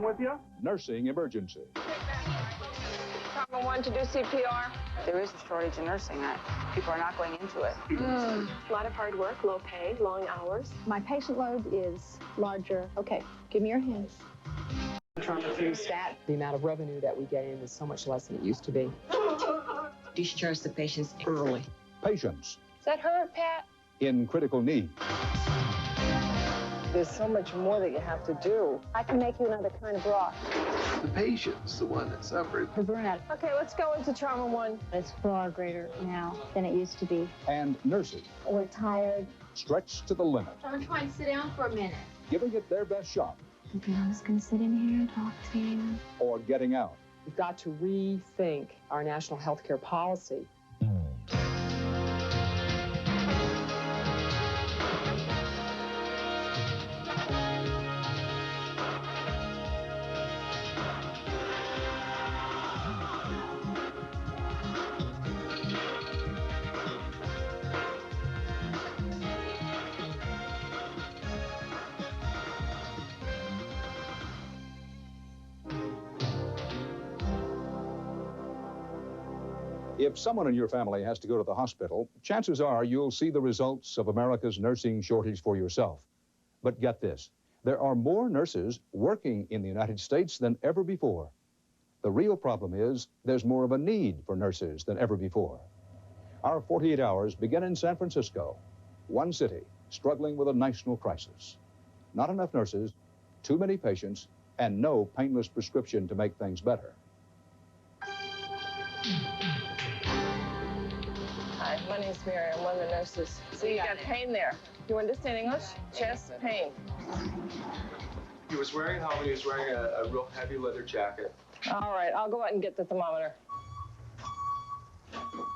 with you? Nursing emergency. Trauma 1 to do CPR. There is a shortage in nursing. People are not going into it. A lot of hard work, low pay, long hours. My patient load is larger. Okay, give me your hands. Trauma-free stat, the amount of revenue that we get in is so much less than it used to be. Discharge the patients early. Patients Does that hurt, Pat? in critical need. There's so much more that you have to do. I can make you another kind of broth. The patient's the one that suffers. The burnout. Okay, let's go into Trauma 1. It's far greater now than it used to be. And nurses We're tired. stretched to the limit, I'm trying to sit down for a minute. giving it their best shot Okay, I'm just going to sit in here and talk to you. or getting out. We've got to rethink our national health care policy. If someone in your family has to go to the hospital, chances are you'll see the results of America's nursing shortage for yourself. But get this, there are more nurses working in the United States than ever before. The real problem is there's more of a need for nurses than ever before. Our 48 hours begin in San Francisco, one city struggling with a national crisis. Not enough nurses, too many patients, and no painless prescription to make things better. Hi, my name's Mary. I'm one of the nurses. So you got pain there. You understand English? Chest pain. He was wearing a helmet. He was wearing a real heavy leather jacket. All right, I'll go out and get the thermometer.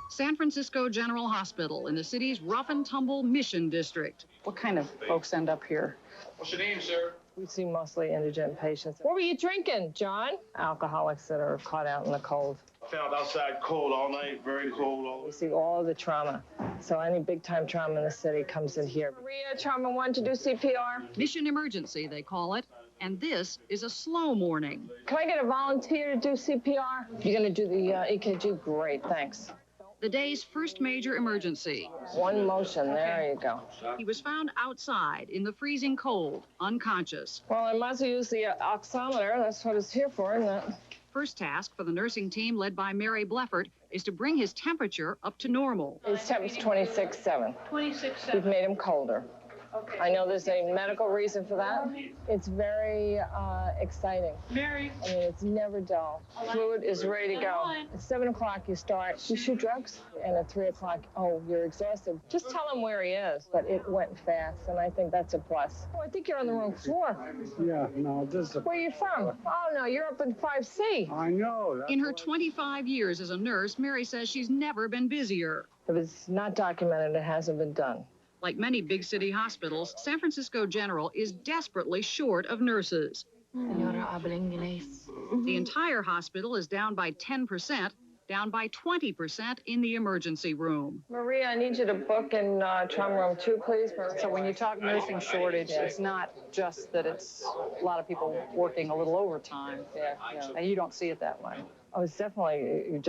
San Francisco General Hospital in the city's rough and tumble Mission District. What kind of folks end up here? What's your name, sir? We see mostly indigent patients. What were you drinking, John? Alcoholics that are caught out in the cold. Found outside cold all night, very cold. We see all of the trauma. So any big-time trauma in the city comes in here. Maria, Trauma 1 to do CPR. Mission emergency, they call it. And this is a slow morning. Can I get a volunteer to do CPR? You're going to do the EKG? Great, thanks. The day's first major emergency. One motion, there you go. He was found outside in the freezing cold, unconscious. Well, I must use the oximeter. That's what it's here for, isn't it? First task for the nursing team led by Mary Bleffert is to bring his temperature up to normal. His temperature's 26.7. 26.7. We've made him colder. Okay. I know there's a medical reason for that. It's very exciting. Mary. I mean, it's never dull. Fluid is ready to go. At 7 o'clock, you start. You shoot drugs. And at 3 o'clock, oh, you're exhausted. Just tell him where he is. But it went fast, and I think that's a plus. Oh, I think you're on the wrong floor. Yeah, no, this is a... Where are you from? Oh, no, you're up in 5C. I know. In her 25 years as a nurse, Mary says she's never been busier. If it's not documented, it hasn't been done. Like many big city hospitals, San Francisco General is desperately short of nurses. Señora habla inglés. The entire hospital is down by 10%, down by 20% in the emergency room. Maria, I need you to book in trauma room 2, please. So when you talk nursing shortage, it's not just that it's a lot of people working a little overtime. Yeah. And you don't see it that way. Oh, it's definitely,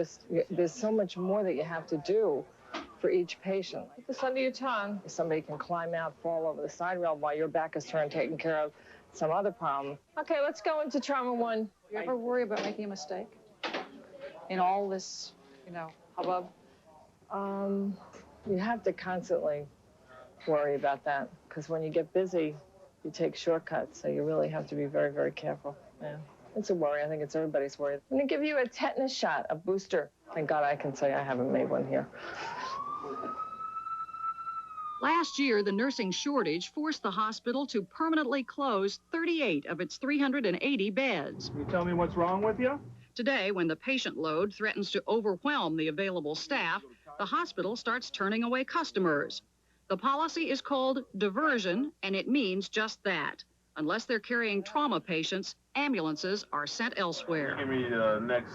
there's so much more that you have to do for each patient. Put this under your tongue. Somebody can climb out, fall over the side rail while your back is turned, taking care of some other problem. Okay, let's go into trauma 1. You ever worry about making a mistake in all this, hubbub? You have to constantly worry about that, because when you get busy, you take shortcuts, so you really have to be very, very careful. Yeah. It's a worry. I think it's everybody's worry. I'm going to give you a tetanus shot, a booster. Thank God I can say I haven't made one here. Last year, the nursing shortage forced the hospital to permanently close 38 of its 380 beds. Can you tell me what's wrong with you? Today, when the patient load threatens to overwhelm the available staff, the hospital starts turning away customers. The policy is called diversion, and it means just that. Unless they're carrying trauma patients, ambulances are sent elsewhere. Give me the next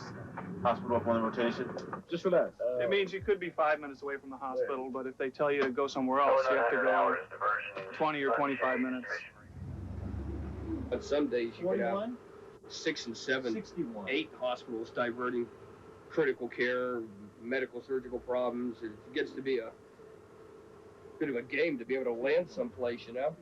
hospital up on the rotation. Just for that. It means you could be 5 minutes away from the hospital, but if they tell you to go somewhere else, you have to go 20 or 25 minutes. But some days you get out. 6 and 7, 8 hospitals diverting critical care, medical, surgical problems. It gets to be a bit of a game to be able to land someplace, you know?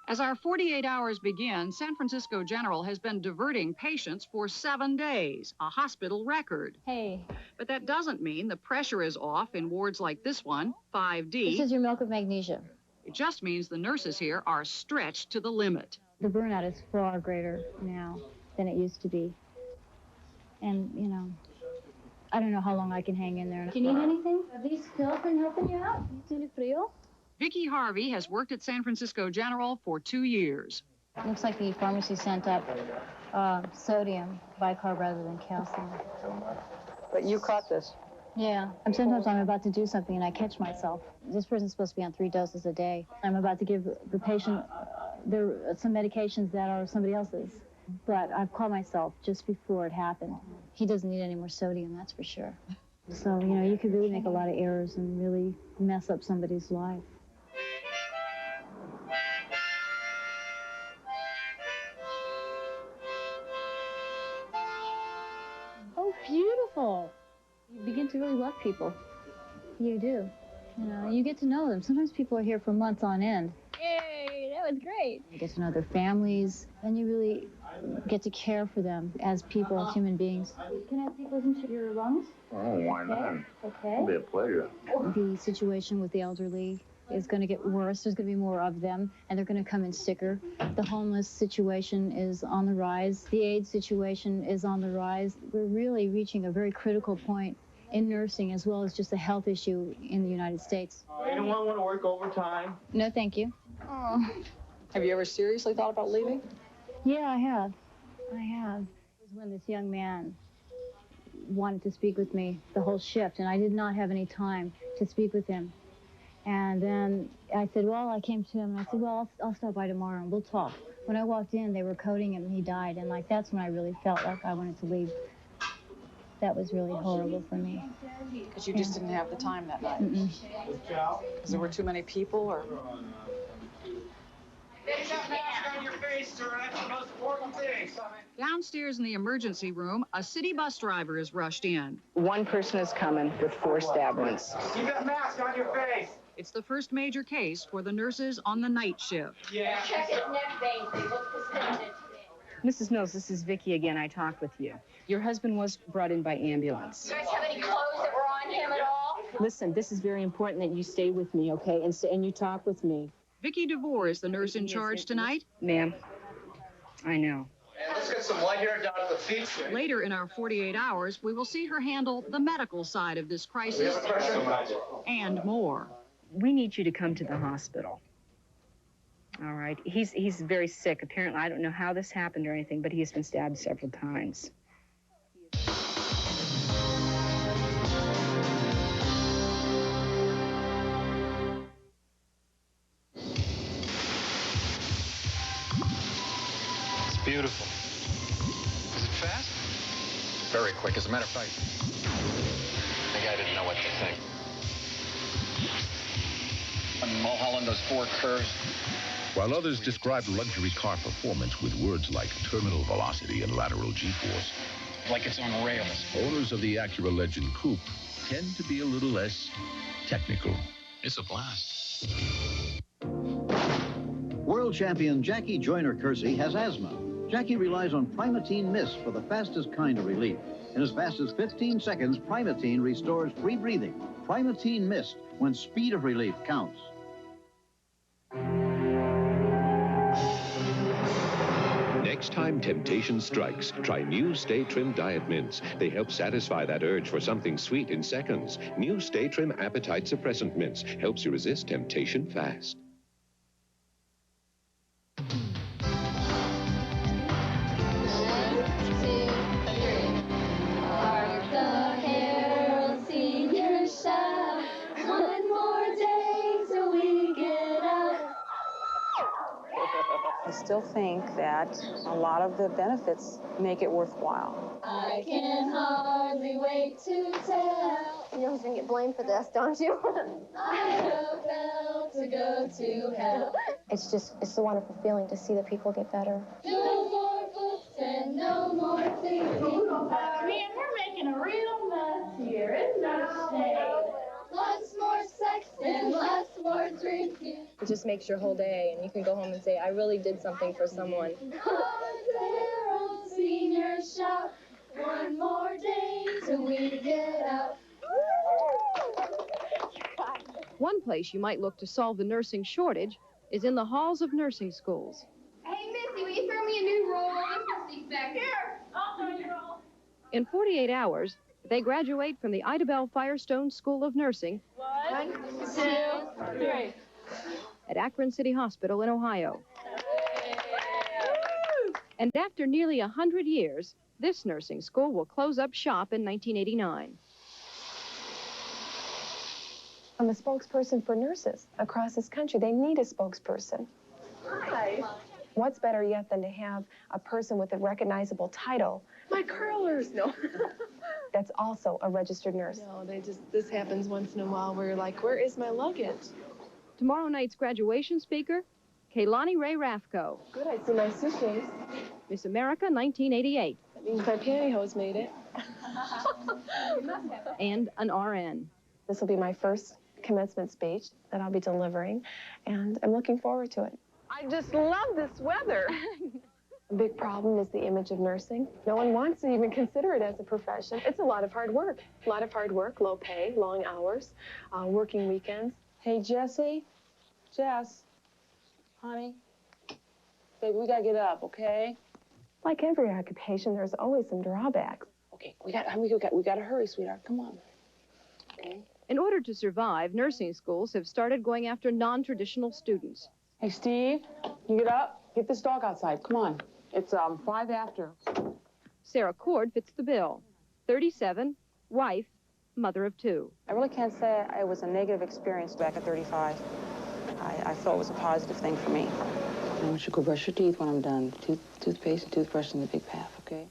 As our 48 hours begin, San Francisco General has been diverting patients for 7 days, a hospital record. Hey. But that doesn't mean the pressure is off in wards like this one, 5D. This is your milk of magnesia. It just means the nurses here are stretched to the limit. The burnout is far greater now than it used to be. And, you know, I don't know how long I can hang in there. Do you need anything? Are these pills been helping you out? ¿Tiene frío? Vicki Harvey has worked at San Francisco General for 2 years. Looks like the pharmacy sent up sodium bicarb rather than calcium. But you caught this. Yeah. Sometimes I'm about to do something and I catch myself. This person's supposed to be on 3 doses a day. I'm about to give the patient some medications that are somebody else's. But I've caught myself just before it happened. He doesn't need any more sodium, that's for sure. So, you know, you could really make a lot of errors and really mess up somebody's life. Oh, beautiful. You begin to really love people. You do. You know, you get to know them. Sometimes people are here for months on end. Yay, that was great. You get to know their families, and you really get to care for them as people, as human beings. Can I take a listen to your lungs? Oh, why not? Okay. It'll be a pleasure. The situation with the elderly is going to get worse. There's going to be more of them, and they're going to come in sicker. The homeless situation is on the rise. The AIDS situation is on the rise. We're really reaching a very critical point in nursing as well as just a health issue in the United States. Anyone want to work overtime? No, thank you. Oh. Have you ever seriously thought about leaving? Yeah, I have. It was when this young man wanted to speak with me the whole shift, and I did not have any time to speak with him. And then I said, well, I came to him, and I said, well, I'll stop by tomorrow, and we'll talk. When I walked in, they were coding him, and he died, and, like, that's when I really felt like I wanted to leave. That was really horrible for me. Because you just didn't have the time that night? Because there were too many people, or? Get that mask on your face, sir. That's the most important thing. Downstairs in the emergency room, a city bus driver is rushed in. One person is coming with 4 stab wounds. Keep that mask on your face. It's the first major case for the nurses on the night shift. Yeah. Check his neck veins. They look distended today. Mrs. Mills, this is Vicki again. I talked with you. Your husband was brought in by ambulance. Do you guys have any clothes that were on him at all? Listen, this is very important that you stay with me, okay? And you talk with me. Vicki DeVore is the nurse in charge tonight. Ma'am, I know. And let's get some light here down at the feet. Later in our 48 hours, we will see her handle the medical side of this crisis and more. We need you to come to the hospital. All right. He's very sick. Apparently, I don't know how this happened or anything, but he has been stabbed several times. It's beautiful. Is it fast? Very quick. As a matter of fact, the guy didn't know what to think. When Mulholland does 4 curves. While others describe luxury car performance with words like terminal velocity and lateral G-force, Like it's on rails. owners of the Acura Legend Coupe tend to be a little less technical. It's a blast. World champion Jackie Joyner-Kersee has asthma. Jackie relies on Primatene Mist for the fastest kind of relief. In as fast as 15 seconds, Primatene restores free breathing. Primatene Mist, when speed of relief counts. Next time temptation strikes, try new Stay Trim Diet Mints. They help satisfy that urge for something sweet in seconds. New Stay Trim Appetite Suppressant Mints helps you resist temptation fast. I still think that a lot of the benefits make it worthwhile. I can hardly wait to tell. You know who's going to get blamed for this, don't you? I have hell to go to hell. It's the wonderful feeling to see the people get better. No more Man, we're making a real mess here. It's not a shame. Lots more sex and lots more drinking. It just makes your whole day, and you can go home and say, I really did something for someone. Old seniors shout, one more day till we get out. One place you might look to solve the nursing shortage is in the halls of nursing schools. Hey, Missy, will you throw me a new roll? This Missy's back here. I'll throw you a roll. In 48 hours, they graduate from the Ida Bell Firestone School of Nursing 1, 2, 3. at Akron City Hospital in Ohio. And after nearly 100 years, this nursing school will close up shop in 1989. I'm a spokesperson for nurses across this country. They need a spokesperson. Hi. What's better yet than to have a person with a recognizable title My curlers, no. that's also a registered nurse? No, this happens once in a while where you're like, where is my luggage? Tomorrow night's graduation speaker, Kaylani Ray Rathko. Good, I see my suitcase. Miss America 1988. That means my pantyhose made it. And an RN. This will be my first commencement speech that I'll be delivering, and I'm looking forward to it. I just love this weather. A big problem is the image of nursing. No one wants to even consider it as a profession. It's a lot of hard work. A lot of hard work, low pay, long hours, working weekends. Hey, Jessie. Jess. Honey. Baby, we gotta get up, okay? Like every occupation, there's always some drawbacks. Okay, we gotta hurry, sweetheart. Come on. Okay. In order to survive, nursing schools have started going after non-traditional students. Hey, Steve, you get up. Get this dog outside. Come on. It's 5 after. Sarah Cord fits the bill. 37, wife, mother of 2. I really can't say it was a negative experience back at 35. I felt it was a positive thing for me. I want you to go brush your teeth when I'm done. Toothpaste and toothbrush in the big path, okay?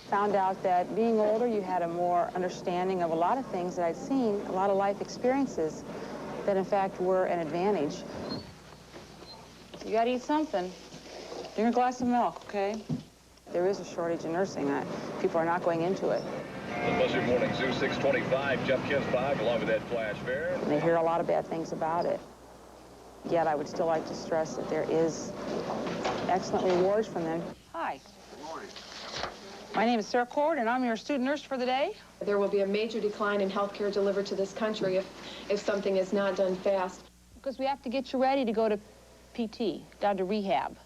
Found out that being older, you had a more understanding of a lot of things that I'd seen, a lot of life experiences that, in fact, were an advantage. You gotta eat something. Drink a glass of milk, okay? There is a shortage in nursing. People are not going into it. The Buzzard Morning Zoo 625, Jeff Kins 5, along with Ed Flash Fair. And they hear a lot of bad things about it. Yet I would still like to stress that there is excellent rewards from them. Hi. Good morning. My name is Sarah Cord, and I'm your student nurse for the day. There will be a major decline in health care delivered to this country if something is not done fast. Because we have to get you ready to go to PT, down to rehab.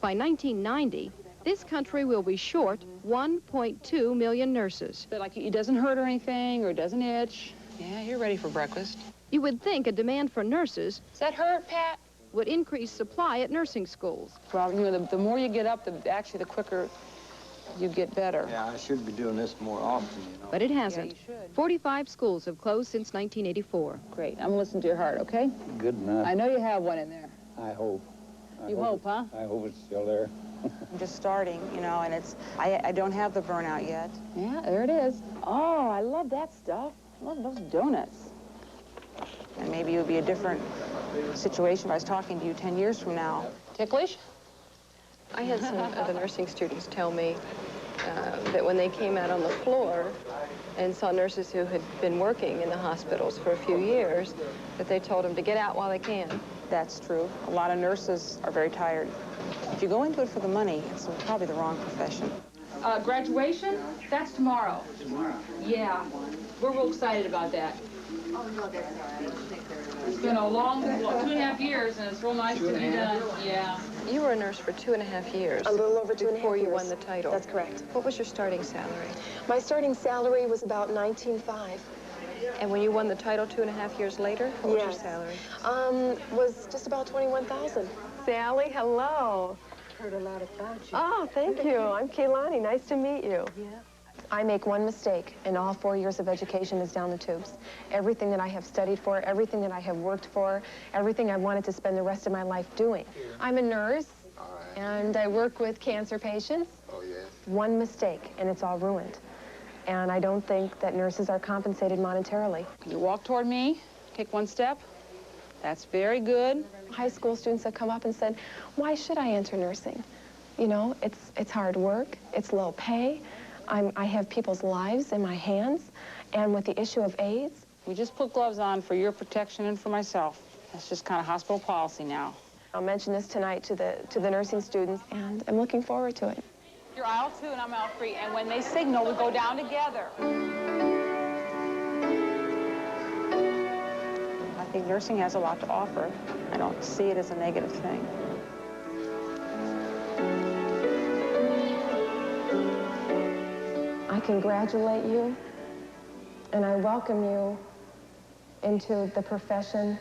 By 1990, this country will be short 1.2 million nurses. But like, it doesn't hurt or anything, or it doesn't itch. Yeah, you're ready for breakfast. You would think a demand for nurses Does that hurt, Pat? would increase supply at nursing schools. Well, you know, the more you get up, the quicker you get better. Yeah, I should be doing this more often, you know. But it hasn't. Yeah, you should. 45 schools have closed since 1984. Great. I'm gonna listen to your heart, okay? Good enough. I know you have one in there. I hope. You hope, huh? I hope it's still there. I'm just starting, you know, and I don't have the burnout yet. Yeah, there it is. Oh, I love that stuff. I love those donuts. And maybe it would be a different situation if I was talking to you 10 years from now. Ticklish? I had some of the nursing students tell me that when they came out on the floor and saw nurses who had been working in the hospitals for a few years, that they told them to get out while they can. That's true. A lot of nurses are very tired. If you go into it for the money, it's probably the wrong profession. Graduation? That's tomorrow. Tomorrow? Yeah. We're real excited about that. Oh, no, that's all right. It's been a long, 2.5 years, and it's real nice to be done. Yeah. You were a nurse for 2.5 years. A little over 2.5 years. Before you won the title. That's correct. What was your starting salary? My starting salary was about $19,500. And when you won the title 2.5 years later, what was your salary? Was just about $21,000. Sally, hello. Heard a lot about you. Oh, thank you. I'm Kaylani. Nice to meet you. Yeah. I make one mistake, and all 4 years of education is down the tubes. Everything that I have studied for, everything that I have worked for, everything I wanted to spend the rest of my life doing. I'm a nurse, and I work with cancer patients. Oh, yes. One mistake, and it's all ruined. And I don't think that nurses are compensated monetarily. You walk toward me, take one step. That's very good. High school students have come up and said, why should I enter nursing? You know, it's hard work, it's low pay. I have people's lives in my hands, and with the issue of AIDS. We just put gloves on for your protection and for myself. That's just kind of hospital policy now. I'll mention this tonight to the nursing students, and I'm looking forward to it. You're aisle 2 and I'm aisle 3, and when they signal, we go down together. I think nursing has a lot to offer. I don't see it as a negative thing. I congratulate you, and I welcome you into the profession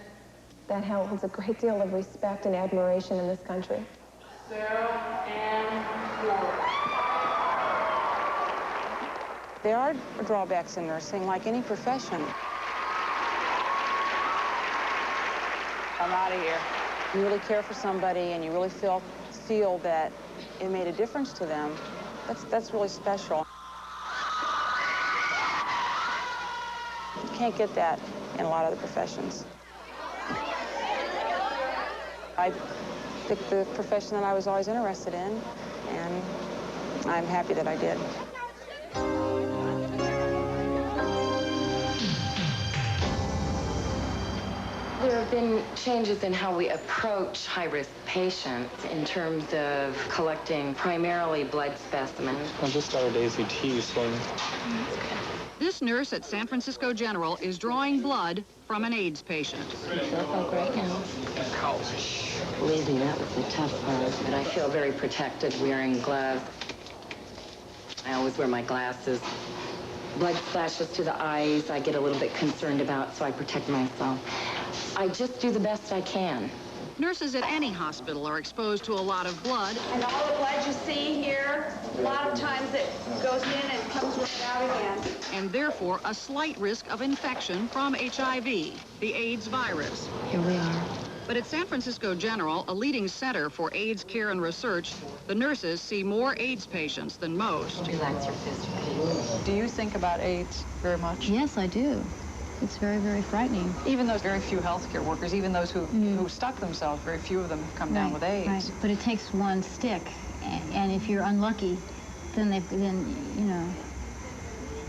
that holds a great deal of respect and admiration in this country. 0 and 4. There are drawbacks in nursing, like any profession. I'm out of here. You really care for somebody and you really feel that it made a difference to them. That's really special. You can't get that in a lot of the professions. I picked the profession that I was always interested in, and I'm happy that I did. There have been changes in how we approach high-risk patients in terms of collecting primarily blood specimens. I just started ACT, so... This nurse at San Francisco General is drawing blood from an AIDS patient. Right now. Believe me, that was the tough part, but I feel very protected wearing gloves. I always wear my glasses. Blood splashes to the eyes I get a little bit concerned about, so I protect myself. I just do the best I can. Nurses at any hospital are exposed to a lot of blood. And all the blood you see here, a lot of times it goes in and comes right out again. And therefore a slight risk of infection from HIV, the AIDS virus. Here we are. But at San Francisco General, a leading center for AIDS care and research, the nurses see more AIDS patients than most. Relax your fist, okay? Do you think about AIDS very much? Yes, I do. It's very, very frightening. Even those very few healthcare workers, even those who stuck themselves, very few of them have come down with AIDS. Right, but it takes one stick, and if you're unlucky, then you know,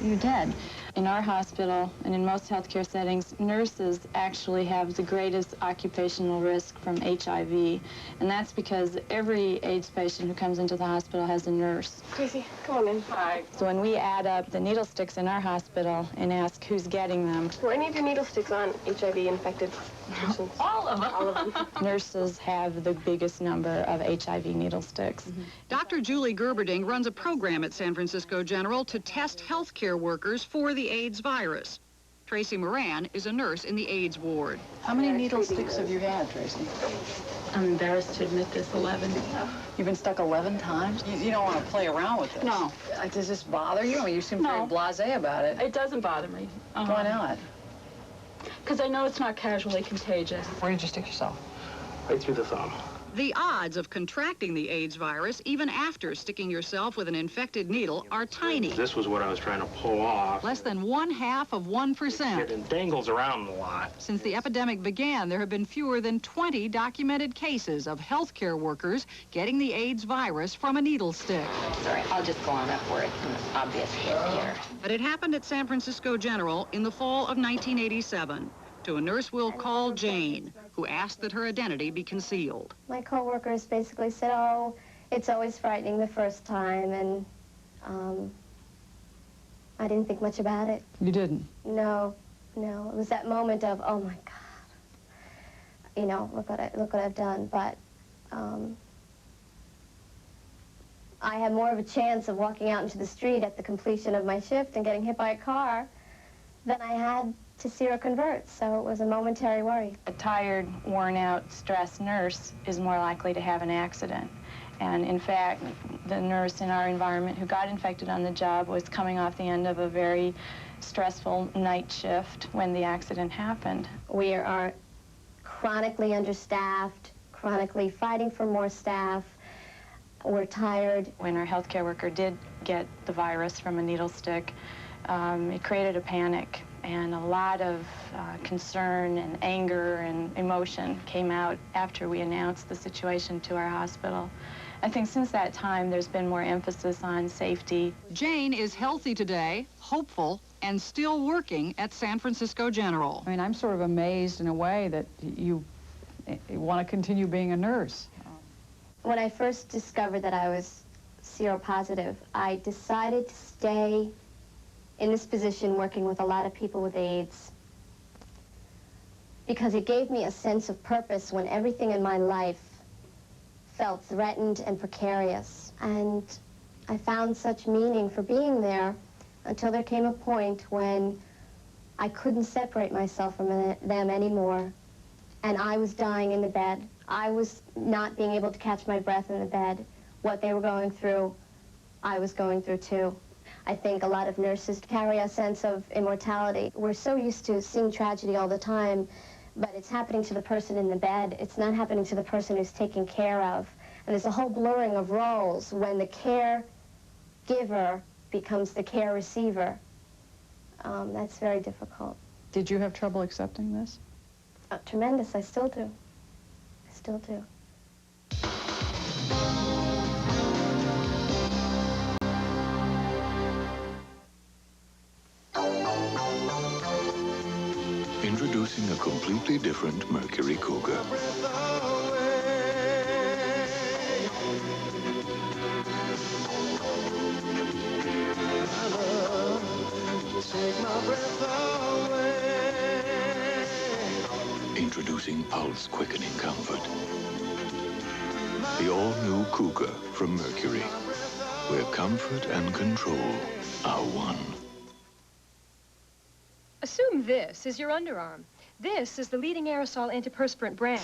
you're dead. In our hospital and in most healthcare settings, nurses actually have the greatest occupational risk from HIV. And that's because every AIDS patient who comes into the hospital has a nurse. Tracy, come on in. Hi. So when we add up the needle sticks in our hospital and ask who's getting them... Were any of your needle sticks on HIV-infected patients? All of them. All of them. Nurses have the biggest number of HIV needle sticks. Dr. Julie Gerberding runs a program at San Francisco General to test healthcare workers for the AIDS virus. Tracy Moran is a nurse in the AIDS ward. How many needle sticks have you had, Tracy? I'm embarrassed to admit this, 11. You've been stuck 11 times? You don't want to play around with this. No. Does this bother you? You seem very blasé about it. It doesn't bother me. Why not? Because I know it's not casually contagious. Where did you stick yourself? Right through the thumb. The odds of contracting the AIDS virus, even after sticking yourself with an infected needle, are tiny. This was what I was trying to pull off. Less than 1/2%. It dangles around a lot. Since the epidemic began, there have been fewer than 20 documented cases of healthcare workers getting the AIDS virus from a needle stick. Sorry, I'll just go on up where it's an obvious hit here. But it happened at San Francisco General in the fall of 1987 to a nurse we'll call Jane, who asked that her identity be concealed. My coworkers basically said, oh, it's always frightening the first time, and I didn't think much about it. You didn't? No. It was that moment of, oh my God, you know, look what I've done. But I had more of a chance of walking out into the street at the completion of my shift and getting hit by a car than I had to seroconvert, so it was a momentary worry. A tired, worn-out, stressed nurse is more likely to have an accident. And in fact, the nurse in our environment who got infected on the job was coming off the end of a very stressful night shift when the accident happened. We are chronically understaffed, chronically fighting for more staff. We're tired. When our healthcare worker did get the virus from a needle stick, it created a panic, and a lot of concern and anger and emotion came out after we announced the situation to our hospital. I think since that time, there's been more emphasis on safety. Jane is healthy today, hopeful, and still working at San Francisco General. I mean, I'm sort of amazed in a way that you want to continue being a nurse. When I first discovered that I was seropositive, I decided to stay in this position working with a lot of people with AIDS because it gave me a sense of purpose when everything in my life felt threatened and precarious. And I found such meaning for being there until there came a point when I couldn't separate myself from them anymore. And I was dying in the bed. I was not being able to catch my breath in the bed. What they were going through, I was going through too. I think a lot of nurses carry a sense of immortality. We're so used to seeing tragedy all the time, but it's happening to the person in the bed. It's not happening to the person who's taken care of. And there's a whole blurring of roles when the caregiver becomes the care receiver. That's very difficult. Did you have trouble accepting this? Tremendous, I still do. I still do. Introducing a completely different Mercury Cougar. Introducing pulse quickening comfort. The all-new Cougar from Mercury, where comfort and control are one. Assume this is your underarm. This is the leading aerosol antiperspirant brand.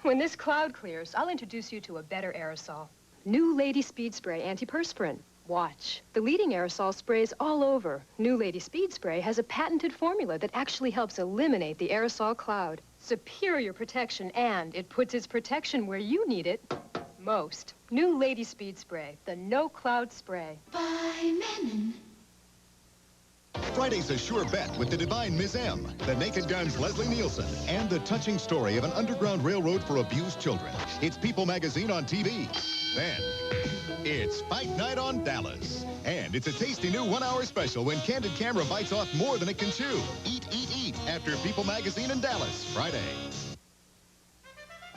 When this cloud clears, I'll introduce you to a better aerosol. New Lady Speed Spray Antiperspirant. Watch. The leading aerosol sprays all over. New Lady Speed Spray has a patented formula that actually helps eliminate the aerosol cloud. Superior protection, and it puts its protection where you need it most. New Lady Speed Spray, the no-cloud spray. By Menon. Friday's a sure bet with the divine Ms. M, the Naked Gun's Leslie Nielsen, and the touching story of an underground railroad for abused children. It's People magazine on TV. Then, it's Fight Night on Dallas. And it's a tasty new one-hour special when Candid Camera bites off more than it can chew. Eat, eat, eat after People magazine in Dallas, Friday.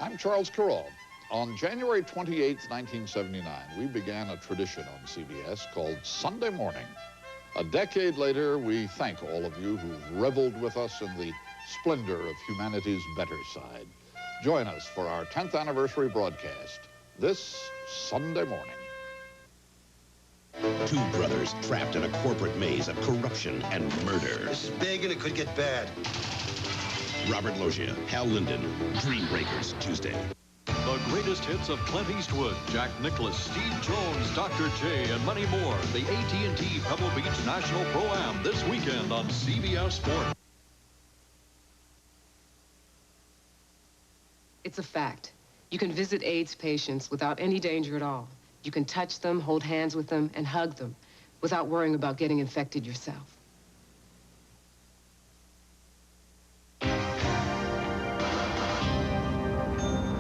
I'm Charles Carroll. On January 28, 1979, we began a tradition on CBS called Sunday Morning. A decade later, we thank all of you who've reveled with us in the splendor of humanity's better side. Join us for our 10th anniversary broadcast this Sunday morning. Two brothers trapped in a corporate maze of corruption and murder. This is big and it could get bad. Robert Loggia, Hal Linden, Dream Breakers, Tuesday. The greatest hits of Clint Eastwood, Jack Nicklaus, Steve Jones, Dr. J, and many more. The AT&T Pebble Beach National Pro-Am this weekend on CBS Sports. It's a fact. You can visit AIDS patients without any danger at all. You can touch them, hold hands with them, and hug them without worrying about getting infected yourself.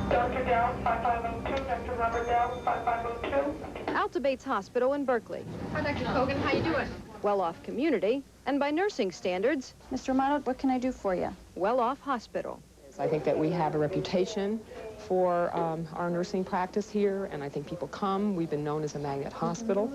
Dr. Downs, 5502. Dr. Robert Downs, 5502. Alta Bates Hospital in Berkeley. Hi, Dr. Kogan. How you doing? Well-off community, and by nursing standards, Mr. Romano, what can I do for you? well-off hospital. I think that we have a reputation for our nursing practice here, and I think people come. We've been known as a magnet hospital,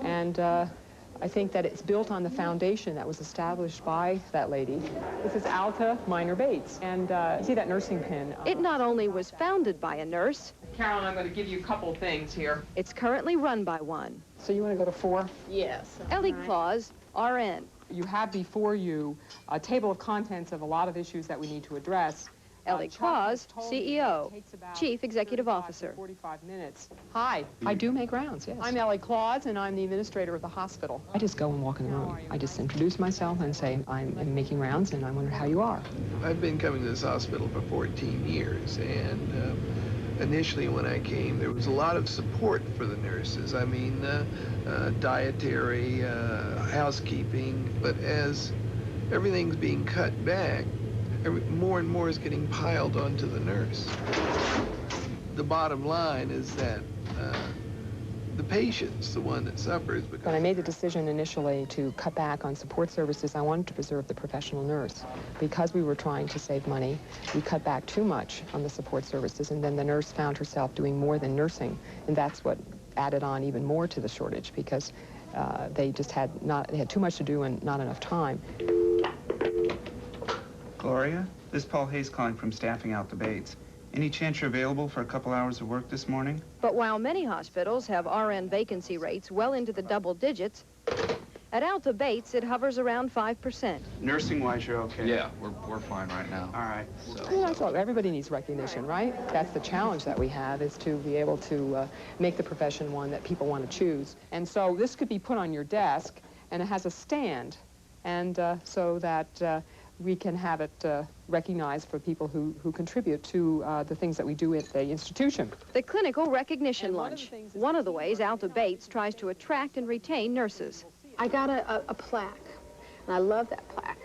and I think that it's built on the foundation that was established by that lady. This is Alta Minor Bates, and you see that nursing pin? It not only was founded by a nurse, Carolyn, I'm going to give you a couple things here. it's currently run by one. So you want to go to 4? Yes. Ellie Claus, RN. You have before you a table of contents of a lot of issues that we need to address. Ellie Claus, CEO, Chief Executive Officer. 45 minutes. Hi, I do make rounds, yes. I'm Ellie Claus, and I'm the administrator of the hospital. I just go and walk in the room. I just introduce myself and say, I'm making rounds, and I wonder how you are. I've been coming to this hospital for 14 years, and initially when I came, there was a lot of support for the nurses. I mean, dietary, housekeeping, but as everything's being cut back, more and more is getting piled onto the nurse. the bottom line is that the patient's the one that suffers. When I made the decision initially to cut back on support services, I wanted to preserve the professional nurse. Because we were trying to save money, we cut back too much on the support services, and then the nurse found herself doing more than nursing, and that's what added on even more to the shortage, because they just had too much to do and not enough time. Gloria, this is Paul Hayes calling from staffing Alta Bates. Any chance you're available for a couple hours of work this morning? But while many hospitals have RN vacancy rates well into the double digits, at Alta Bates it hovers around 5%. Nursing-wise, you're okay? Yeah, we're fine right now. All right. Well, that's all. Everybody needs recognition, right? That's the challenge that we have, is to be able to make the profession one that people want to choose. And so this could be put on your desk, and it has a stand, and so that we can have it recognized for people who contribute to the things that we do at the institution. The clinical recognition lunch, one of the ways Alta Bates tries to attract and retain nurses. I got a plaque, and I love that plaque,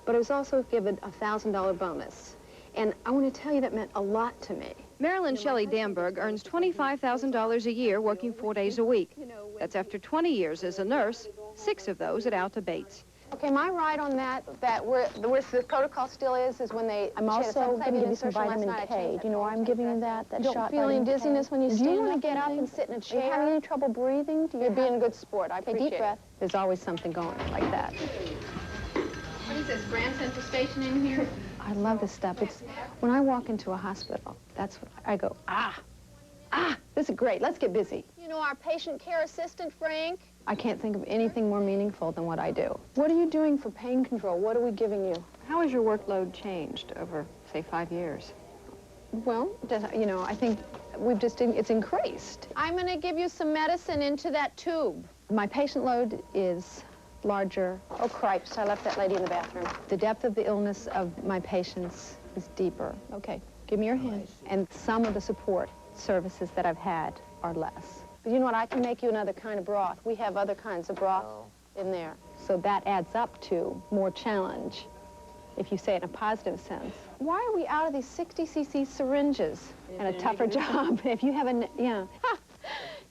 but I was also given a $1,000 bonus. And I want to tell you that meant a lot to me. Marilyn Shelley Damberg earns $25,000 a year working 4 days a week. That's after 20 years as a nurse, 6 of those at Alta Bates. Okay, my right on that where the protocol still is when they... I'm also going to give you some vitamin K. Do you know why I'm giving you that shot? Feel any dizziness when you stand up? Do you want to get up and sit in a chair? Are you having any trouble breathing? You're being a good sport. I appreciate it. Deep breath. There's always something going like that. What is this, Grand Central Station in here? I love this stuff. It's when I walk into a hospital, that's what I go, this is great. Let's get busy. You know our patient care assistant, Frank? I can't think of anything more meaningful than what I do. What are you doing for pain control? What are we giving you? How has your workload changed over, say, 5 years? Well, you know, I think it's increased. I'm going to give you some medicine into that tube. My patient load is larger. Oh, cripes, I left that lady in the bathroom. The depth of the illness of my patients is deeper. Okay, give me your hand. And some of the support services that I've had are less. But you know what, I can make you another kind of broth. We have other kinds of broth in there. So that adds up to more challenge, if you say it in a positive sense. Why are we out of these 60cc syringes? And a tougher job. If you have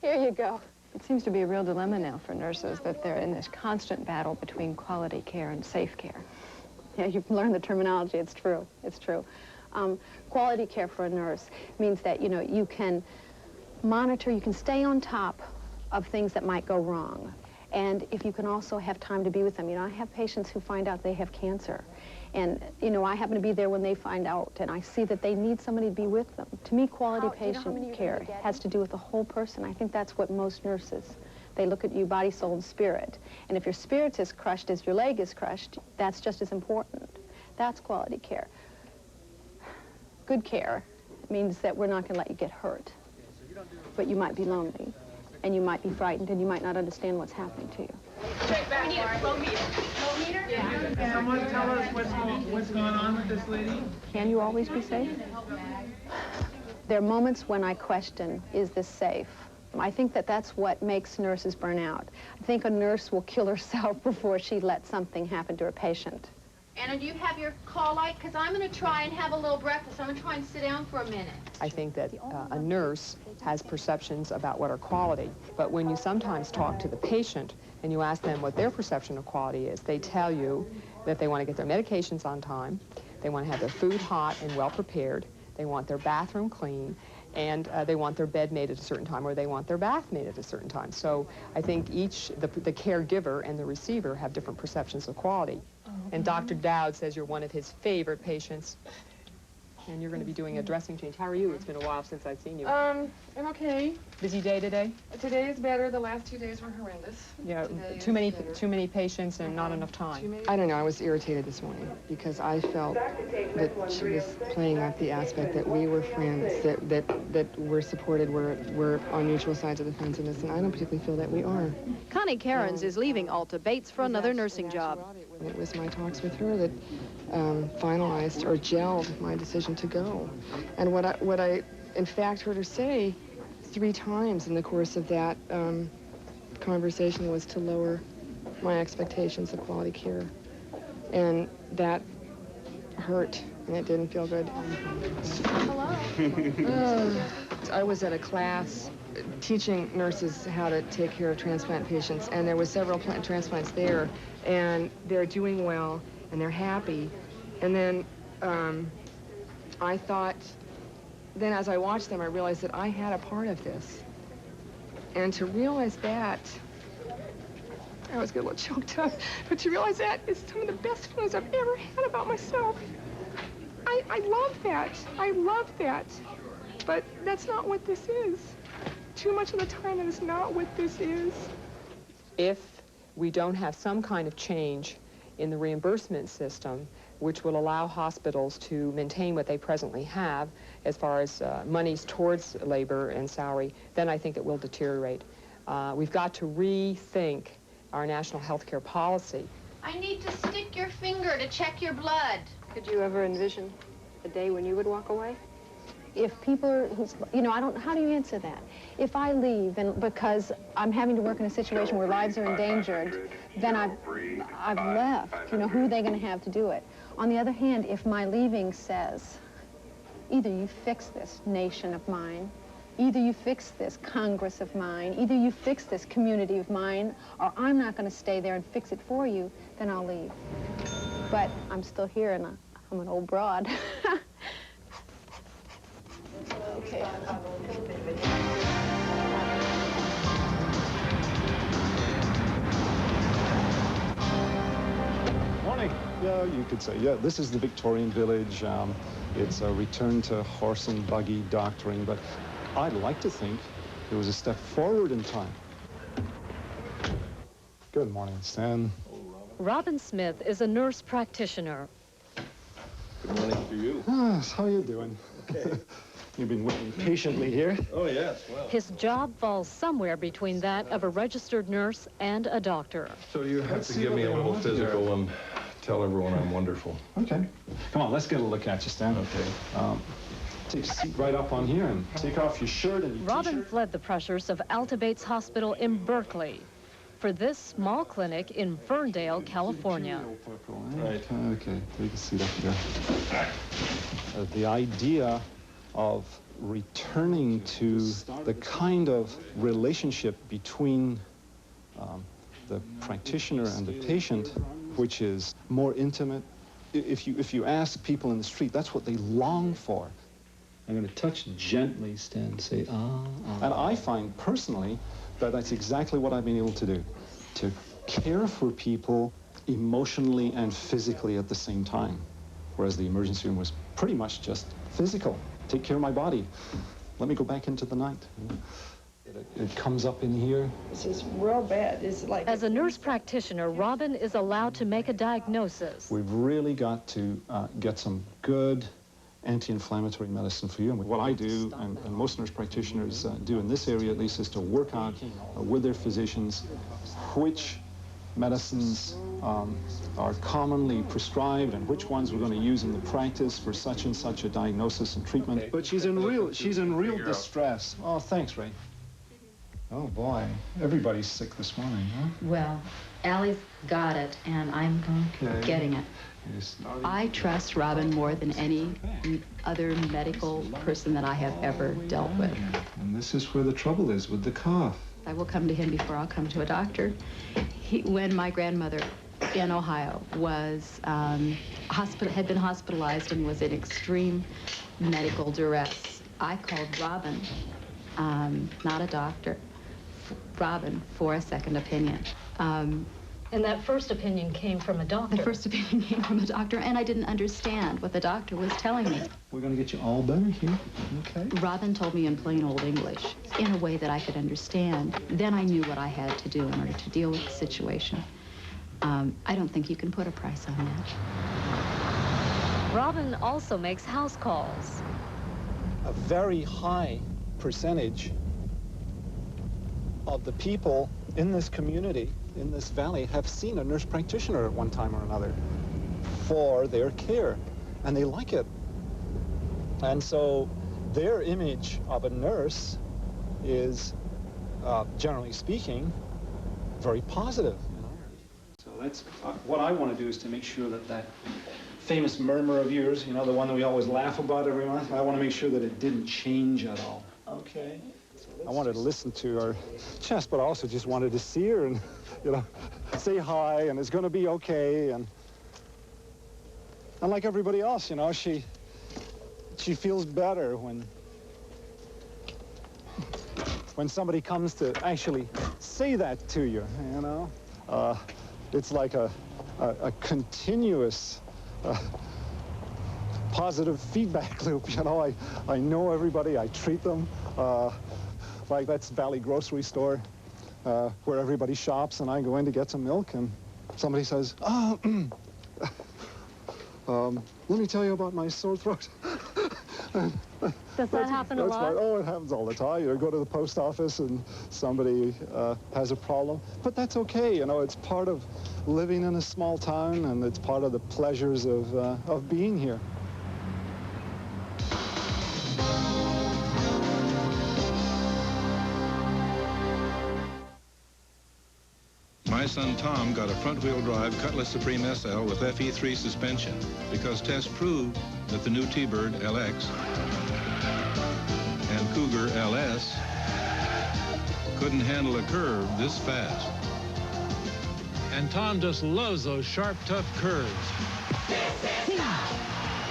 Here you go. It seems to be a real dilemma now for nurses that they're in this constant battle between quality care and safe care. Yeah, you've learned the terminology. It's true. It's true. Quality care for a nurse means that, you know, you can monitor, you can stay on top of things that might go wrong. And if you can also have time to be with them. You know, I have patients who find out they have cancer. And, you know, I happen to be there when they find out, and I see that they need somebody to be with them. To me, quality patient care has to do with the whole person. I think that's what most nurses, they look at you body, soul, and spirit. And if your spirit's as crushed as your leg is crushed, that's just as important. That's quality care. Good care means that we're not going to let you get hurt. But you might be lonely, and you might be frightened, and you might not understand what's happening to you. Check back. We need a flow meter. Flow meter? Yeah. Can someone tell us what's going on with this lady? Can you always be safe? There are moments when I question, is this safe? I think that that's what makes nurses burn out. I think a nurse will kill herself before she lets something happen to her patient. Anna, do you have your call light? Because I'm going to try and have a little breakfast. I'm going to try and sit down for a minute. I think that a nurse has perceptions about what are quality, but when you sometimes talk to the patient and you ask them what their perception of quality is, they tell you that they want to get their medications on time, they want to have their food hot and well prepared, they want their bathroom clean, and they want their bed made at a certain time, or they want their bath made at a certain time. So I think the caregiver and the receiver have different perceptions of quality. And Dr. Dowd says you're one of his favorite patients, and you're going to be doing a dressing change. How are you? It's been a while since I've seen you. I'm okay. Busy day today? Today is better. The last 2 days were horrendous. Yeah, too many patients and not enough time. I don't know. I was irritated this morning because I felt that she was playing up the aspect that we were friends, that we're supported, we're on mutual sides of the fence in this, and I don't particularly feel that we are. Connie Cairns is leaving Alta Bates for another nursing job. It was my talks with her that finalized or gelled my decision to go. And what I in fact heard her say 3 times in the course of that conversation was to lower my expectations of quality care. And that hurt, and it didn't feel good. Hello. I was at a class teaching nurses how to take care of transplant patients, and there were several transplants there, and they're doing well, and they're happy. And then I thought, then as I watched them, I realized that I had a part of this. And to realize that, I was getting a little choked up, but to realize that is some of the best feelings I've ever had about myself. I love that. I love that. But that's not what this is. Too much of the time, that is not what this is. If we don't have some kind of change in the reimbursement system, which will allow hospitals to maintain what they presently have as far as monies towards labor and salary, then I think it will deteriorate. We've got to rethink our national health care policy. I need to stick your finger to check your blood. Could you ever envision a day when you would walk away? If people are, you know, how do you answer that? If I leave and because I'm having to work in a situation where lives are endangered, then I've left. You know, who are they going to have to do it? On the other hand, if my leaving says, either you fix this nation of mine, either you fix this Congress of mine, either you fix this community of mine, or I'm not going to stay there and fix it for you, then I'll leave. But I'm still here, and I'm an old broad. Okay. Morning. Yeah, you could say, yeah, this is the Victorian village. It's a return to horse and buggy doctoring, but I'd like to think it was a step forward in time. Good morning, Stan. Robin Smith is a nurse practitioner. Good morning to you. Yes, how are you doing? Okay. You've been waiting patiently here. Oh, yes, well. His job falls somewhere between that of a registered nurse and a doctor. So you have to give me a little physical and tell everyone I'm wonderful. Okay. Come on, let's get a look at you, Stan. Okay. Take a seat right up on here and take off your shirt and your Robin fled the pressures of Alta Bates Hospital in Berkeley for this small clinic in Ferndale, California. Right. Okay, take a seat up here. The idea of returning to the kind of relationship between the practitioner and the patient, which is more intimate. If you ask people in the street, that's what they long for. I'm going to touch gently, Stan, say, ah, ah. And I find personally that that's exactly what I've been able to do, to care for people emotionally and physically at the same time, whereas the emergency room was pretty much just physical. Take care of my body. Let me go back into the night. It comes up in here. This is real bad. It's like... As a nurse practitioner, Robin is allowed to make a diagnosis. We've really got to get some good anti-inflammatory medicine for you. And what I do, and most nurse practitioners do in this area at least, is to work out with their physicians which medicines are commonly prescribed and which ones we're going to use in the practice for such and such a diagnosis and treatment. But she's in real distress. Oh, thanks, Ray. Oh boy, everybody's sick this morning, huh? Well, Allie's got it, and I'm getting it. I trust Robin more than any other medical person that I have ever dealt with. And this is where the trouble is with the cough. I will come to him before I'll come to a doctor. When my grandmother in Ohio was had been hospitalized and was in extreme medical duress, I called Robin, not a doctor, Robin, for a second opinion. And that first opinion came from a doctor. The first opinion came from a doctor, and I didn't understand what the doctor was telling me. We're going to get you all better here, okay? Robin told me in plain old English, in a way that I could understand. Then I knew what I had to do in order to deal with the situation. I don't think you can put a price on that. Robin also makes house calls. A very high percentage of the people in this community, in this valley, have seen a nurse practitioner at one time or another for their care, and they like it. And so their image of a nurse is, generally speaking, very positive. You know? So that's what I want to do, is to make sure that that famous murmur of yours, you know, the one that we always laugh about every month, I want to make sure that it didn't change at all. okay. I wanted to listen to her chest, but I also just wanted to see her and, you know, say hi, and it's going to be okay. And like everybody else, you know, she feels better when somebody comes to actually say that to you, you know. It's like a continuous positive feedback loop, you know. I know everybody, I treat them. Like that's Valley Grocery Store, where everybody shops, and I go in to get some milk, and somebody says, oh, let me tell you about my sore throat. Does that happen a lot? Oh, it happens all the time. You go to the post office and somebody has a problem. But that's okay, you know, it's part of living in a small town, and it's part of the pleasures of being here. My son Tom got a front-wheel drive Cutlass Supreme SL with FE3 suspension because tests proved that the new T-Bird LX and Cougar LS couldn't handle a curve this fast. And Tom just loves those sharp, tough curves. This is not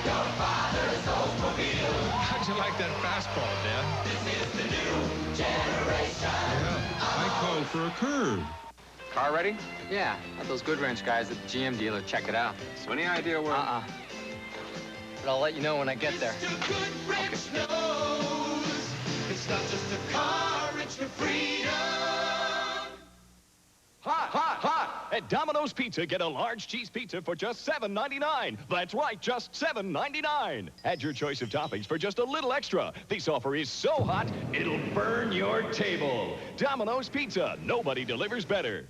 your father's Oldsmobile. How'd you like that fastball, Dad? This is the new generation. Yeah, I called for a curve. Car ready? Yeah, had those Good Wrench guys at the GM dealer check it out. So any idea where... But I'll let you know when I get there. Mr. Good Wrench knows it's not just a car, it's your freedom. Hot, hot, hot! At Domino's Pizza, get a large cheese pizza for just $7.99. That's right, just $7.99. Add your choice of toppings for just a little extra. This offer is so hot, it'll burn your table. Domino's Pizza, nobody delivers better.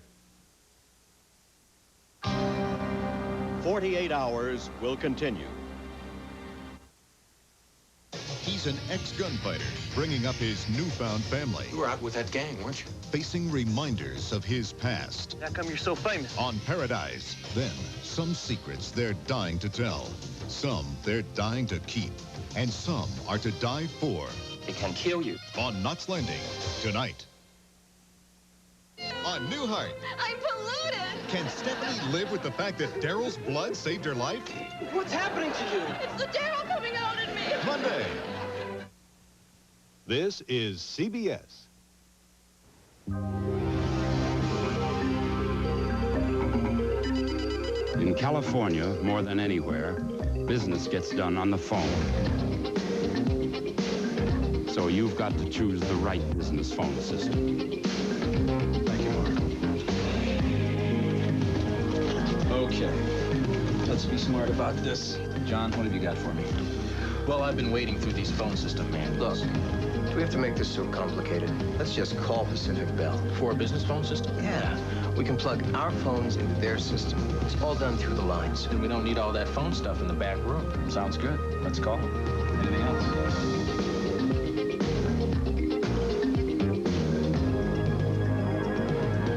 48 Hours will continue. He's an ex-gunfighter, bringing up his newfound family. You were out with that gang, weren't you? Facing reminders of his past. How come you're so famous? On Paradise. Then, some secrets they're dying to tell. Some they're dying to keep. And some are to die for. It can kill you. On Knots Landing, tonight. On Newhart. I'm polluted. Can Stephanie live with the fact that Daryl's blood saved her life? What's happening to you? It's the Daryl coming out in me. Monday. This is CBS. In California, more than anywhere, business gets done on the phone. So you've got to choose the right business phone system. Thank you, Mark. Okay, let's be smart about this. John, what have you got for me? Well, I've been wading through these phone system manuals. Look, do we have to make this so complicated? Let's just call Pacific Bell. For a business phone system? Yeah. We can plug our phones into their system. It's all done through the lines. And we don't need all that phone stuff in the back room. Sounds good. Let's call them. Anything else?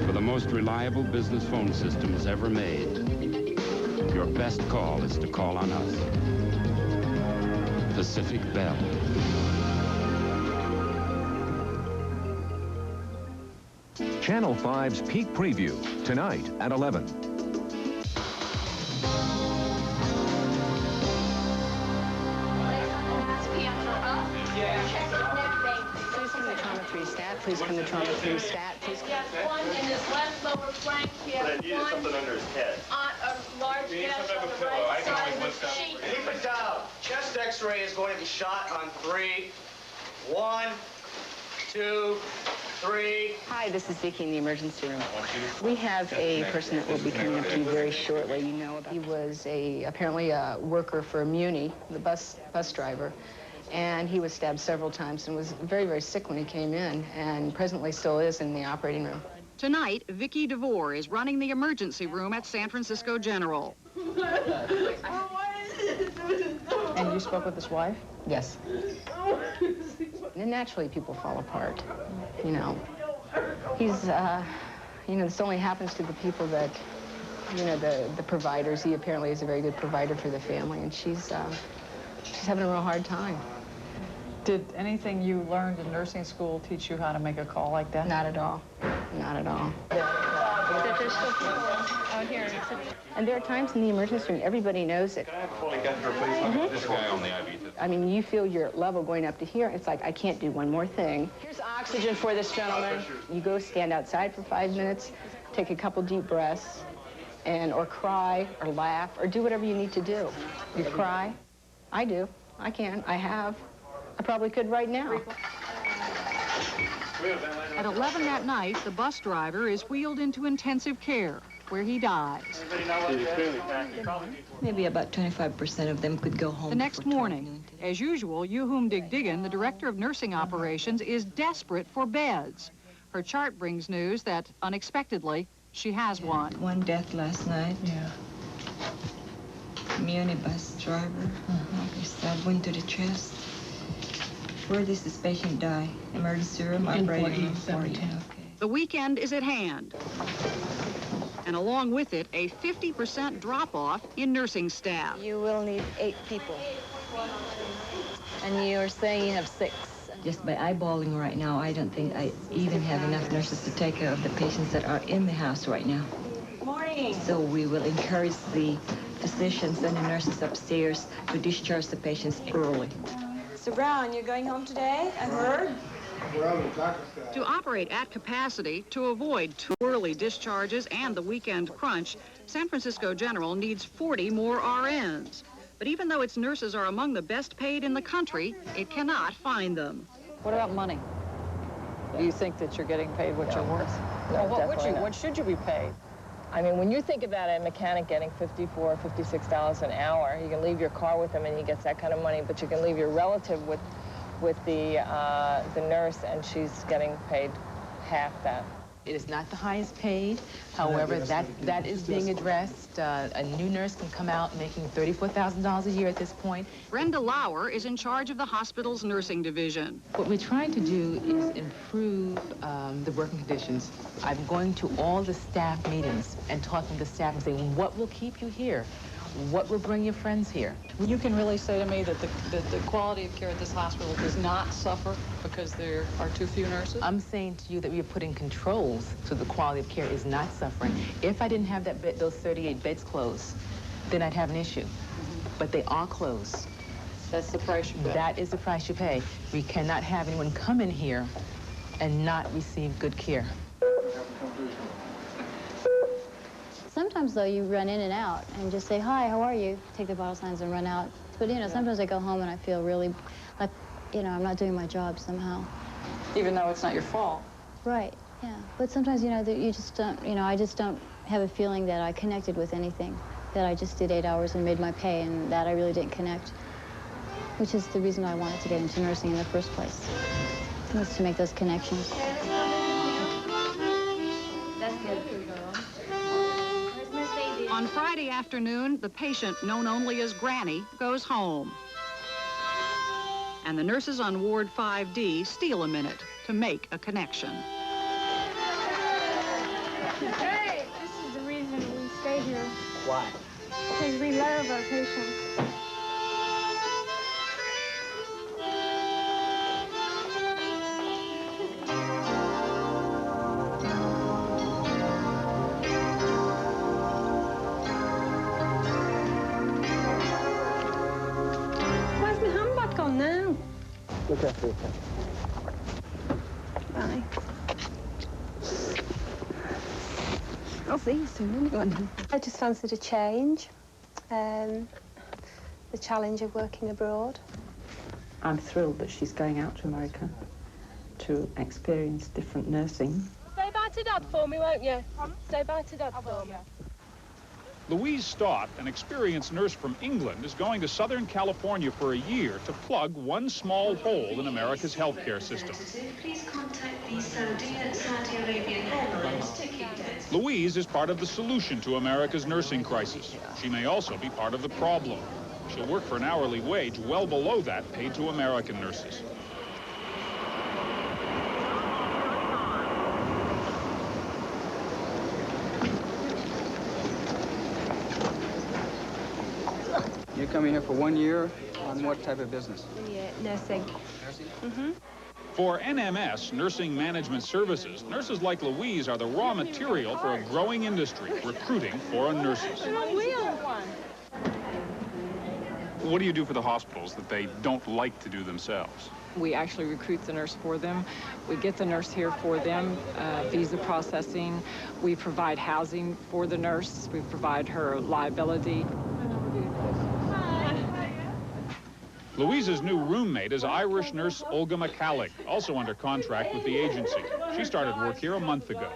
For the most reliable business phone systems ever made, your best call is to call on us. Pacific Bell. Channel 5's Peak Preview, tonight at 11. Please come to trauma 3 stat. Please. He has one in his left lower flank. He has one something under his head. On a large gash on the right side of his cheek. Keep it down. Chest x-ray is going to be shot on 3. 1, 2, 3. Hi, this is Vicki in the emergency room. We have a person that will be coming up to you very shortly. You know about. He was apparently a worker for Muni, the bus driver. And he was stabbed several times and was very, very sick when he came in, and presently still is in the operating room. Tonight, Vicki DeVore is running the emergency room at San Francisco General. And you spoke with his wife? Yes. And naturally, people fall apart, you know. He's, you know, this only happens to the people that, you know, the providers. He apparently is a very good provider for the family, and she's having a real hard time. Did anything you learned in nursing school teach you how to make a call like that? Not at all. Not at all. Oh, here. And there are times in the emergency room, everybody knows it. This guy on the IV. I mean, you feel your level going up to here. It's like, I can't do one more thing. Here's oxygen for this gentleman. You go stand outside for 5 minutes, take a couple deep breaths, or cry, or laugh, or do whatever you need to do. You cry? I do. I can. I have. I probably could right now. At 11 that night, the bus driver is wheeled into intensive care, where he dies. Maybe about 25% of them could go home. The next morning, as usual, Yuhum Digdigan, the director of nursing operations, is desperate for beds. Her chart brings news that, unexpectedly, she has one. One death last night. Yeah. Me and a bus driver. Like I stabbed one to the chest. Where does this patient die? Emergency room, operating room, 40. Okay. The weekend is at hand. And along with it, a 50% drop-off in nursing staff. You will need 8 people. And you're saying you have 6. Just by eyeballing right now, I don't think I even have enough nurses to take care of the patients that are in the house right now. Morning. So we will encourage the physicians and the nurses upstairs to discharge the patients early. Mr. Brown, you're going home today, I heard? To operate at capacity, to avoid too early discharges and the weekend crunch, San Francisco General needs 40 more RNs. But even though its nurses are among the best paid in the country, it cannot find them. What about money? Do you think that you're getting paid what you're worth? No, What should you be paid? I mean, when you think about a mechanic getting $54, $56 an hour, you can leave your car with him and he gets that kind of money, but you can leave your relative with the nurse and she's getting paid half that. It is not the highest paid. However, that is being addressed. A new nurse can come out making $34,000 a year at this point. Brenda Lauer is in charge of the hospital's nursing division. What we're trying to do is improve the working conditions. I'm going to all the staff meetings and talking to the staff and saying, what will keep you here? What will bring your friends here? You can really say to me that the quality of care at this hospital does not suffer because there are too few nurses? I'm saying to you that we are putting controls so the quality of care is not suffering. If I didn't have those 38 beds closed, then I'd have an issue. But they are closed. That's the price you pay. That is the price you pay. We cannot have anyone come in here and not receive good care. Sometimes, though, you run in and out and just say, hi, how are you? Take the vital signs and run out. But, you know, sometimes I go home and I feel really like, you know, I'm not doing my job somehow. Even though it's not your fault. Right, yeah. But sometimes, you know, that you just don't, you know, I just don't have a feeling that I connected with anything, that I just did 8 hours and made my pay and that I really didn't connect, which is the reason I wanted to get into nursing in the first place, was to make those connections. That's good. On Friday afternoon, the patient, known only as Granny, goes home. And the nurses on Ward 5D steal a minute to make a connection. Hey, this is the reason we stay here. Why? Because we love our patients. Now. Look after your pet. Bye. I'll see you soon. I just fancied a change. The challenge of working abroad. I'm thrilled that she's going out to America to experience different nursing. Say bye to Dad for me, won't you? Say bye to Dad for me. Louise Stott, an experienced nurse from England, is going to Southern California for a year to plug one small hole in America's healthcare system. Please contact the Saudi Arabian Airlines ticket desk. Louise is part of the solution to America's nursing crisis. She may also be part of the problem. She'll work for an hourly wage well below that paid to American nurses. You're coming here for 1 year On what type of business? Nursing. Nursing? Mm-hmm. For NMS Nursing Management Services, nurses like Louise are the raw material for a growing industry, recruiting foreign nurses. What do you do for the hospitals that they don't like to do themselves? We actually recruit the nurse for them. We get the nurse here for them, visa processing. We provide housing for the nurse. We provide her liability. Louise's new roommate is Irish nurse Olga McCallig, also under contract with the agency. She started work here a month ago.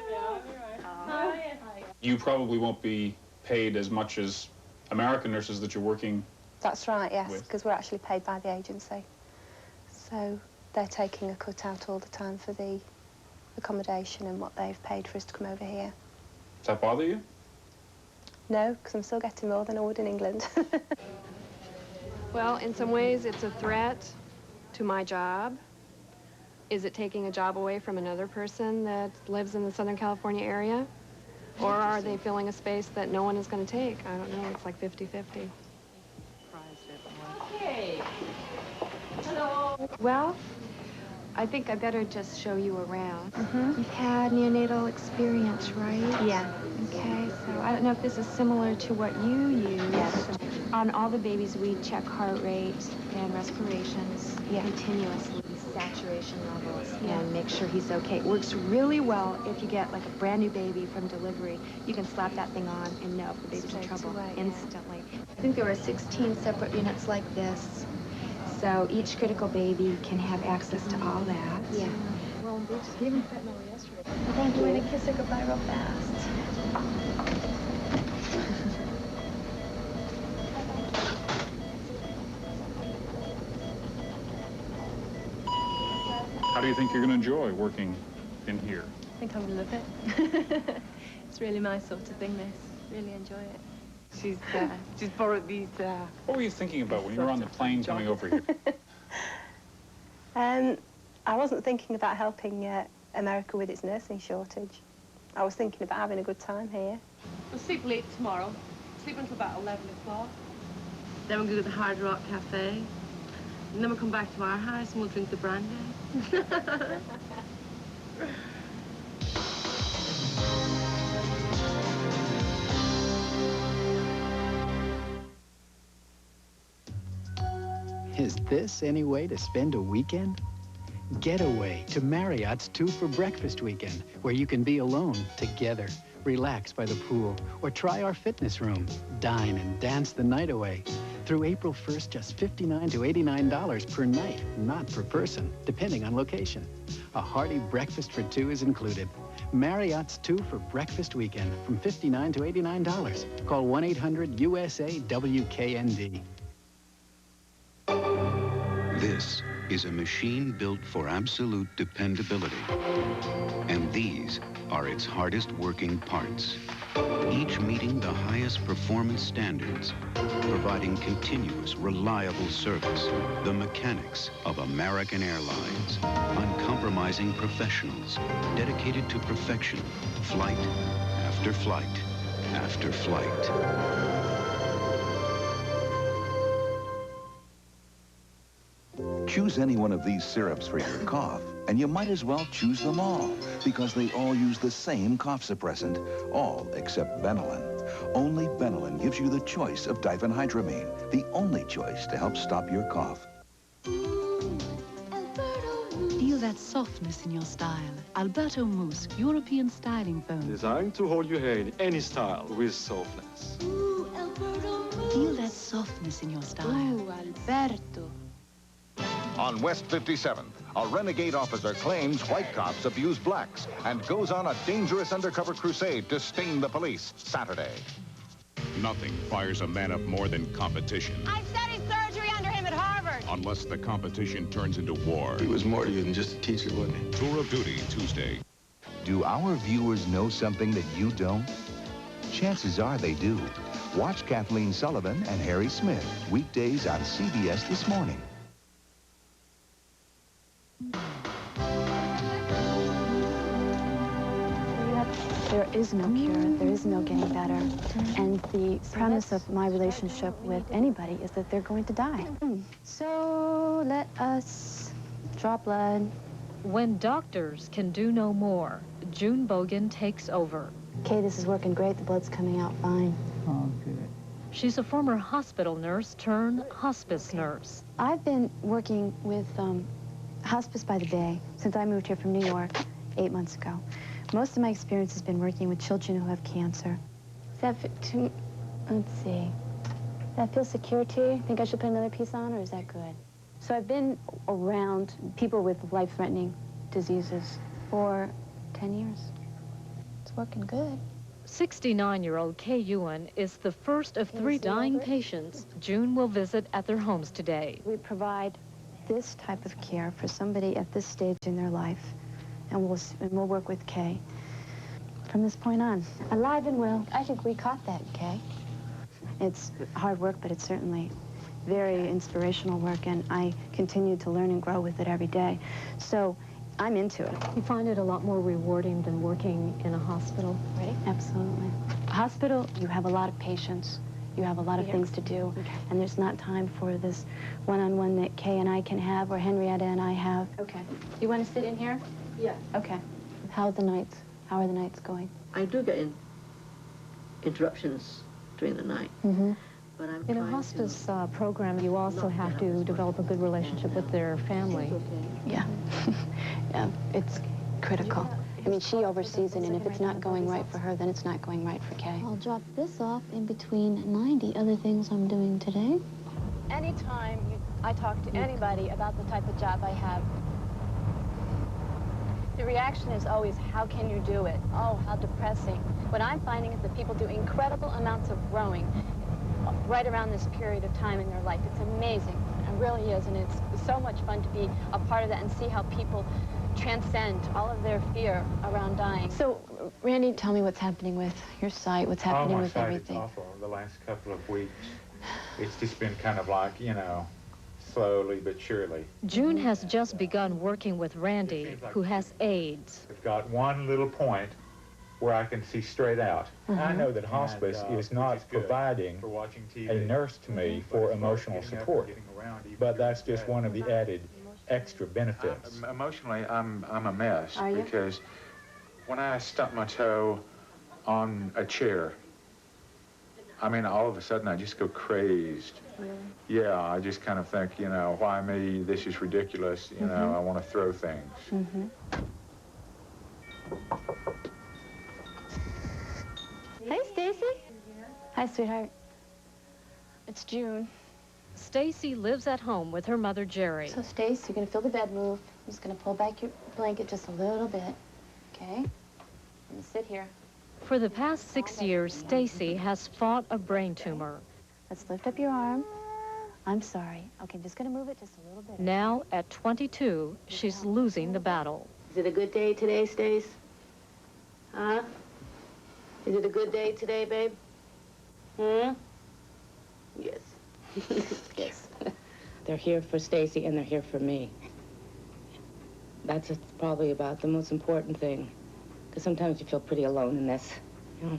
You probably won't be paid as much as American nurses that you're working. That's right, yes, because we're actually paid by the agency. So they're taking a cut out all the time for the accommodation and what they've paid for us to come over here. Does that bother you? No, because I'm still getting more than I would in England. Well, in some ways, it's a threat to my job. Is it taking a job away from another person that lives in the Southern California area? Or are they filling a space that no one is going to take? I don't know. It's like 50-50. Hey. Hello. Well, I think I better just show you around. You've had neonatal experience, right? Yeah. Okay, so I don't know if this is similar to what you use. Yes. On all the babies, we check heart rate and respirations continuously, saturation levels, and make sure he's okay. It works really well if you get like a brand new baby from delivery. You can slap that thing on and know if the baby's in trouble instantly. I think there are 16 separate units like this. So each critical baby can have access to all that. Yeah. Well, we just gave him fentanyl yesterday. Thank you. I'm going to kiss her goodbye real fast. How do you think you're going to enjoy working in here? I think I'm going to love it. It's really my sort of thing, this. Really enjoy it. She's borrowed these. What were you thinking about when you were on the plane coming over here? I wasn't thinking about helping America with its nursing shortage. I was thinking about having a good time here. We'll sleep late tomorrow. Sleep until about 11 o'clock. Then we'll go to the Hard Rock Cafe. And then we'll come back to our house and we'll drink the brandy. Is this any way to spend a weekend? Get away to Marriott's 2 for Breakfast weekend, where you can be alone together, relax by the pool, or try our fitness room, dine and dance the night away. Through April 1st, just $59 to $89 per night, not per person, depending on location. A hearty breakfast for 2 is included. Marriott's 2 for Breakfast weekend from $59 to $89. Call 1-800-USA-WKND. This is a machine built for absolute dependability. And these are its hardest working parts, each meeting the highest performance standards, providing continuous, reliable service. The mechanics of American Airlines, uncompromising professionals, dedicated to perfection, flight after flight after flight. Choose any one of these syrups for your cough, and you might as well choose them all, because they all use the same cough suppressant, all except Benylin. Only Benylin gives you the choice of diphenhydramine, the only choice to help stop your cough. Feel that softness in your style. Alberto Mousse, European styling foam. Designed to hold your hair in any style with softness. Feel that softness in your style. Ooh, Alberto. On West 57th, a renegade officer claims white cops abuse blacks and goes on a dangerous undercover crusade to stain the police Saturday. Nothing fires a man up more than competition. I studied surgery under him at Harvard. Unless the competition turns into war. He was more to you than just a teacher, wasn't he? Tour of Duty, Tuesday. Do our viewers know something that you don't? Chances are they do. Watch Kathleen Sullivan and Harry Smith, weekdays on CBS This Morning. There is no cure, there is no getting better. And the premise of my relationship with anybody is that they're going to die. So let us draw blood. When doctors can do no more, June Bogan takes over. Okay, this is working great. The blood's coming out fine. Oh, good. She's a former hospital nurse turned hospice nurse. I've been working with hospice by the day since I moved here from New York 8 months ago. Most of my experience has been working with children who have cancer. Is that let's see. Does that feel secure to you? Think I should put another piece on, or is that good? So I've been around people with life-threatening diseases for 10 years. It's working good. 69-year-old Kay Ewan is the first of 3 dying patients June will visit at their homes today. We provide this type of care for somebody at this stage in their life, and we'll work with Kay from this point on. Alive and well. I think we caught that, Kay. It's hard work, but it's certainly very inspirational work, and I continue to learn and grow with it every day. So I'm into it. You find it a lot more rewarding than working in a hospital? Ready? Absolutely. Hospital, you have a lot of patients. You have a lot of things to do, and there's not time for this one-on-one that Kay and I can have, or Henrietta and I have. Okay. You want to sit in here? Yeah. Okay. How are the nights? How are the nights going? I do get interruptions during the night. Mm-hmm. But I'm in a hospice program, you also have to develop a good relationship with their family. Yeah. Yeah, it's critical. I mean, she oversees it, and if it's not going right for her, then it's not going right for Kay. I'll drop this off in between 90 other things I'm doing today. Anytime I talk to anybody about the type of job I have, the reaction is always, how can you do it? Oh, how depressing. What I'm finding is that people do incredible amounts of growing right around this period of time in their life. It's amazing. It really is, and it's so much fun to be a part of that and see how people transcend all of their fear around dying. So, Randy, tell me what's happening with your site, what's happening with everything. It's awful. The last couple of weeks, it's just been kind of like, you know, slowly but surely. June has just begun working with Randy, who has AIDS. I've got one little point where I can see straight out. I know that hospice is not providing a nurse to me for emotional support, but that's just one of the added extra benefits. Emotionally, I'm a mess. Are you? Because when I stump my toe on a chair, I mean, all of a sudden I just go crazed. Really? Yeah, I just kind of think, you know, why me? This is ridiculous. You know, I want to throw things. Hey, Stacy. Hi, sweetheart. It's June. Stacy lives at home with her mother, Jerry. So, Stace, you're going to feel the bed move. I'm just going to pull back your blanket just a little bit, okay? And sit here. For the past 6 years, Stacy has fought a brain tumor. Let's lift up your arm. I'm sorry. Okay, I'm just going to move it just a little bit. Now, at 22, she's losing the battle. Is it a good day today, Stace? Huh? Is it a good day today, babe? Yes. Yes. They're here for Stacy and they're here for me. That's probably about the most important thing. Because sometimes you feel pretty alone in this, you know.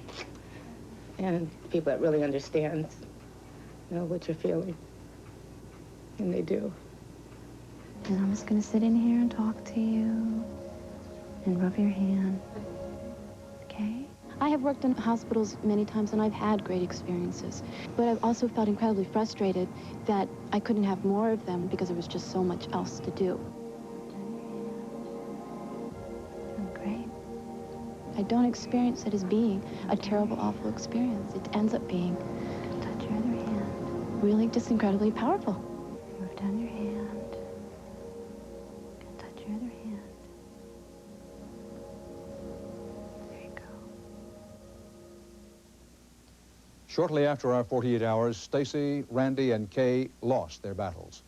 And people that really understand know what you're feeling. And they do. And I'm just going to sit in here and talk to you and rub your hand. Okay? I have worked in hospitals many times, and I've had great experiences. But I've also felt incredibly frustrated that I couldn't have more of them because there was just so much else to do. Great. I don't experience it as being a terrible, awful experience. It ends up being, touch your other hand, really just incredibly powerful. Move down your hand. Touch your other hand. Shortly after our 48 hours, Stacy, Randy, and Kay lost their battles.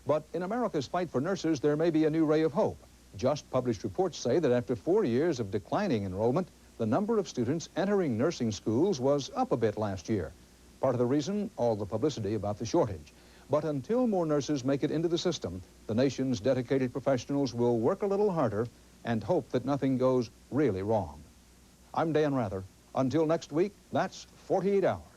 But in America's fight for nurses, there may be a new ray of hope. Just published reports say that after 4 years of declining enrollment, the number of students entering nursing schools was up a bit last year. Part of the reason, all the publicity about the shortage. But until more nurses make it into the system, the nation's dedicated professionals will work a little harder and hope that nothing goes really wrong. I'm Dan Rather. Until next week, that's 48 hours.